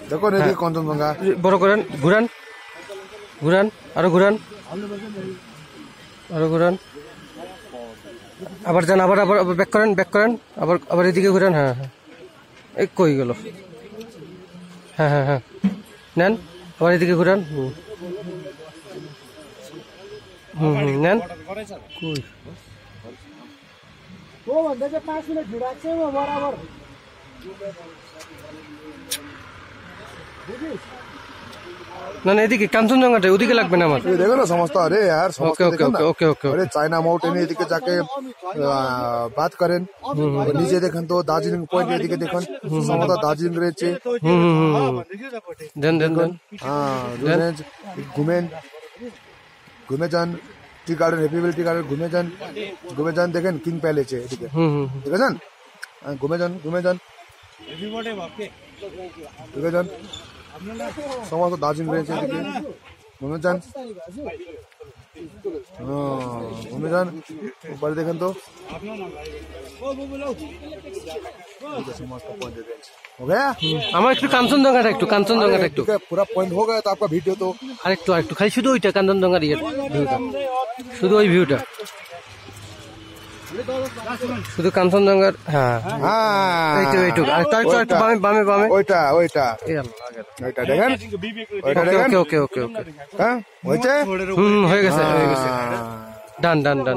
দেখো এদিকে কাঞ্চনজঙ্ঘা বড় করেন, ঘুরান ঘুরান, আরো ঘুরান, আরো ঘুরান, আবার যান, আবার আবার ব্যাক করেন, ব্যাক করেন, আবার আবার এদিকে ঘুরান। হ্যাঁ হ্যাঁ, এই কই গেল? হ্যাঁ হ্যাঁ হ্যাঁ, নেন, আবার এদিকে ঘুরান। হুম হুম হুম, নেন। কই না না, এদিকে কাঞ্চনজঙ্ঘাটা, ওদিকে লাগবে না আমার। ये देखो ना समझता अरे यार ओके समझता ओके देखो ना ओके ओके ओके अरे चाइना माउंटेन এদিকে যাকে বাত করেন নিচে দেখেন তো দার্জিলিং পয়েন্ট এদিকে দেখুন সমস্ত দার্জিলিং রয়েছে। দেন দেন দেন। হ্যাঁ ঘুমেন ঘুমে যান, টি গার্ডেন হ্যাপিবেল টি গার্ডেন ঘুমে যান দেখেন কিং প্যালেস এদিকে দেখেছেন। ঘুমে যান ঘুমে যান ঘুমে যান, সমস্ত দার্জিলিং রয়েছে এদিকে ঘুমে যান। ঘুমে যান উপরে দেখেন তো समस्त पॉइंट हो गया। আমার একটু কাঞ্চনজঙ্ঘাটা, একটু কাঞ্চনজঙ্ঘাটা একটু, पूरा पॉइंट हो गया तो आपका वीडियो तो আরেকটু আরেকটু খালি শুধু ওইটা কাঞ্চনজঙ্ঘার ইয়ে ভিউটা, শুধু ওই ভিউটা, শুধু কাঞ্চনজঙ্ঘার। হ্যাঁ এইটু এইটু, আরেকটু আরেকটু আরেকটু বামে বামে বামে, ওইটা ওইটা এই আল্লাহ, ওইটা দেখেন ওইটা দেখেন। ওকে ওকে ওকে ওকে, হ্যাঁ হয়েছে, হুম হয়ে গেছে হয়ে গেছে, ডান ডান ডান।